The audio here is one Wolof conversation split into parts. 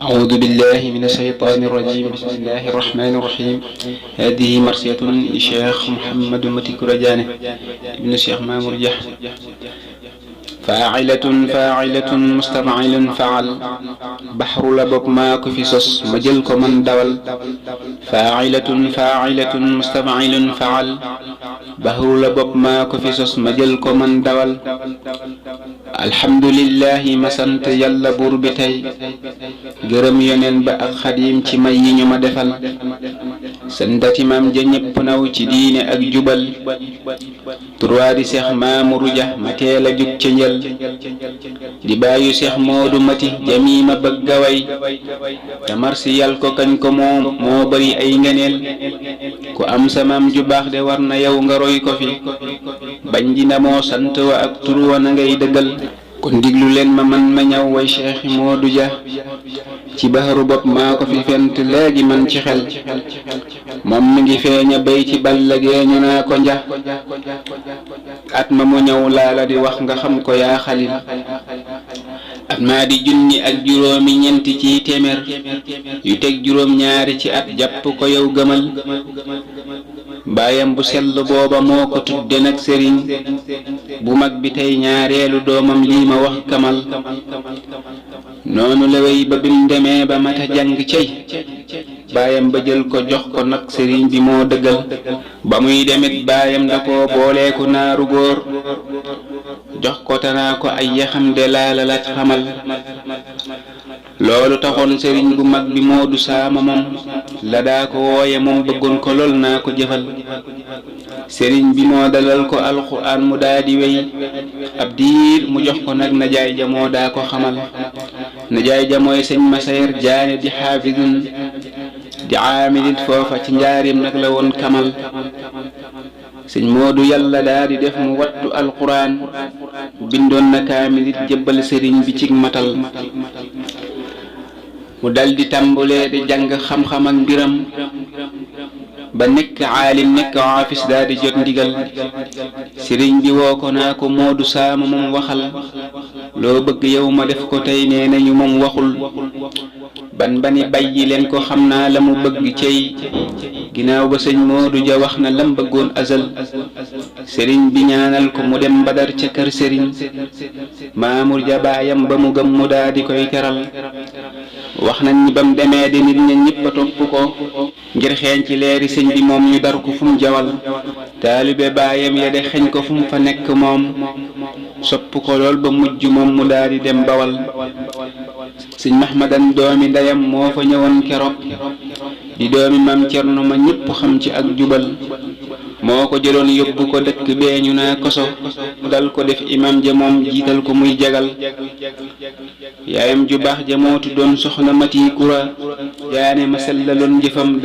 أعوذ بالله من الشيطان الرجيم. بسم الله الرحمن الرحيم. هذه مرسية للشيخ محمد متك رجانه ابن الشيخ مامور جح. فاعلة مستفعل فعل بحر لبب ماك في صص مجلك من دول. فاعلة مستفعل فعل بحر لبب ماك في صص مجلك من دول. الحمد لله ma sant yàlla buur bi tey gërëm yoneen ba ak xadim ci may yi ñu ma defal santati maam ja ñépp naw ci diine ak jubal turwaa di seex maamuru ja ma teel a jug ca njël di bàyyu seex moodu mati jami ma bëgg a way te marsiyal ko kañ ko moo bari ay ngeneel ku am sa maam ju baax de war na yow nga roy ko fi bañ dina moo sant wa ak tur wa na ngay dëggal kon diglu leen ma man ma ñëw way Cheikh Modou Dia ci baxaru bopp maa ko fi fent léegi man ci xel moom mi ngi feeña bay ci balla geeñu naa ko nja at ma mu ñëw laala di wax nga xam ko yaa xalil at maa di junni ak juróomi ñenti ci téeméer yu teg juróom ñaari ci at jàpp ko yow gëmal baayam bu sell booba moo ko tudde nag sëriñ bu mag bi tey ñaareelu doomam lii ma wax kamal noonu la wey ba bim demee ba mata jàng cey baayam ba jël ko jox ko nag sëriñ bi moo dëggal ba muy demit baayam da ko booleeku naaru góor jox ko tanaa ko ay yaxam de laala la xamal loolu taxoon sëriñ bu mag bi Moodu Saama moom la daa ko wooye moom bëggoon ko lool naa ko jëfal sëriñ bi moo dalal ko alxuraan mu daa di wey ab diir mu jox ko nag najaay ja moo daa ko xamal najaay ja mooy sëñ Masayer Jaane di xaafidun di aamilit foofa ci njaarim nag la woon kamal sëñ Moodu yàlla daa di def mu wattu alxuraan bindoon na kaamilit jébbal sëriñ bi ci matal mu daldi tàmbulee di jàng xam-xam ak mbiram ba nekk aalim nekk aafis daa di jot ndigal sëriñ bi woo ko naa ko Moodu Saama moom waxal loo bëgg yow ma def ko tey nee nañu moom waxul bani bàyyi leen ko xam naa la mu bëgg cey ginnaaw ba sëñ Moodu Ja wax na lam bëggoon azal sëriñ bi ñaanal ko mu dem Badar ca kër sëriñ Maamur Ja baayam ba mu gëm mu daa di koy teral wax nañ ni bam demee di nit ña ñëpp a topp ko ngir xeeñ ci leeri sëñ bi moom ñu dar ko fu mu jawal taalibe baayam ya de xeñ ko fu mu fa nekk moom sopp ko lool ba mujj moom mu daa di dem Bawal sëñ Mahmadan doomi ndeyam moo fa ñëwoon keroog di doomi maam Cerno ma ñëpp xam ci ak jubal moo ko jëloon yóbbu ko dëkk bee ñu naa koso dal ko def imam ja moom jiital ko muy jagal yaayam ju baax ja moo tuddoon soxna mati kura jaane ma sellaloon jëfam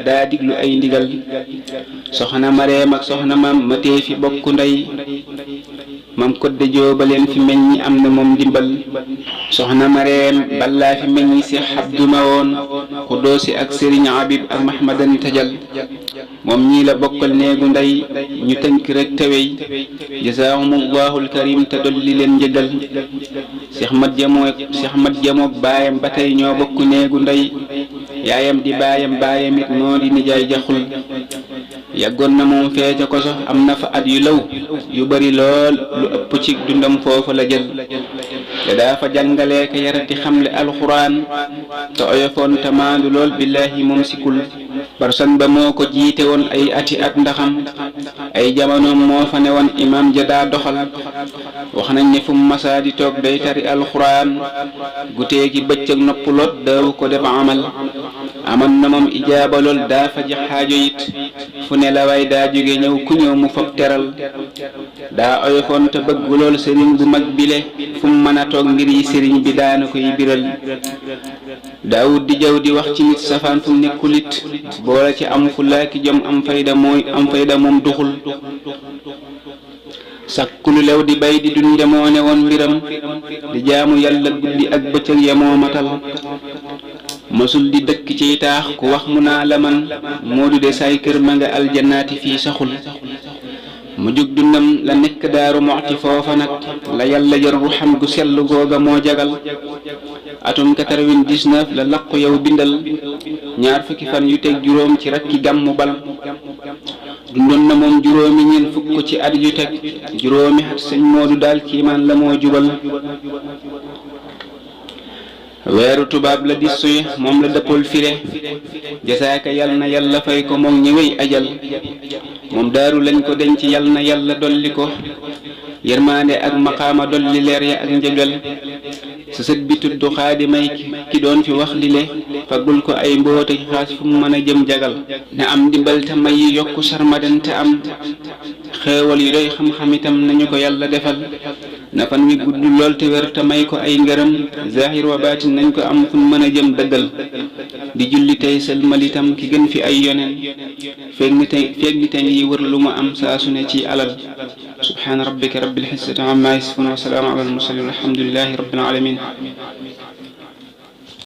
daa diglu ay ndigal soxna mareem ak soxna maam ma tee fi bokk ndey mam kodde joobaleen fi meññi am na moom dimbal soxna mareem ballaa fi meññi si xabdu ma woon xudoosi ak sëriñ Habib ak mahmadan tajal moom ñii la bokkal neegu ndey ñu tënk rek tewey jazaahumullahul karim te dolli leen njëgal Seex mat jamook baayam ba tey ñoo bokk neegu ndey yaayam di baayam it moo di nijaay jaxul yàggoon na moom feeca ko sox am na fa at yu law yu bari lool lu ëpp ci dundam foofu la jël te daa fa jàngalee ka yarati xamle alxuraan te oyofoon te maandu lool billaahi moom sikul barsan ba moo ko jiite woon ay ati at ndaxam ay jamonoom moo fa ne woon imam ja daa doxal wax nañ ne fu mu masaa di toog day tari alxuraan gutee gi bëccëg noppuloot daawu ko def amal amoon na moom ijaaba lool daa faji xaajo it fu ne la waay daa jóge ñëw ku ñëw mu fab teral daa oyofoon te bëgg lool sëriñ bu mag bile fu mu mën a toog ngir yi sëriñ bi daana koy biral daawud di jaw di wax ci nit safaan fu nekkul it boole ci am fu laaki jom am fayda moom duxul sakkulu lew di bay di dunde moo ne woon mbiram di jaamu yàlla guddi ak bëccëg ya moo matal mësul di dëkk ci taax ku wax mu naa la man Moodu de say kër ma nga aljannaati fii saxul mu jug dundam la nekk Daaru Muxti foofa nag la yàlla jër ruxam gu sell googa moo jagal atum 99 la laqu yow bindal ñaar fukki fan yu teg juróom ci rakki gàmmu bal dundoon na moom juróomi ñeent fukk ci at yu teg juróomi at sëñ Moodu daal kiimaan la moo jubal weeru tubaab la dis suy moom la dëppal file jasaaka yal na yàlla fay ko moom ñëwey ajal moom daaru lañ ko denc yal na yàlla dolli ko yërmaande ak maqaama dolli leer ya ak njëgal sa sët bi tudd xaadimay ki doon fi wax lile fagul ko ay mboota xaas fu mu mën a jëm jagal ne am ndimbal te may yi yokku sarmadan te am xeewal yu doy xam-xam itam nañu ko yàlla defal na fan wi gudd lool te wér te may ko ay ngërëm zahir wa baatin nañ ko am fu mu mën a jëm dëggal di julli tey sëlmal itam ki gën fi ay yoneen feeg ni tey yi wër lu mu am saa su ne ci alal subhaana rabbika rabbil izzati amma yasifun wa salaamun alal mursalin walhamdulillahi rabbil alamin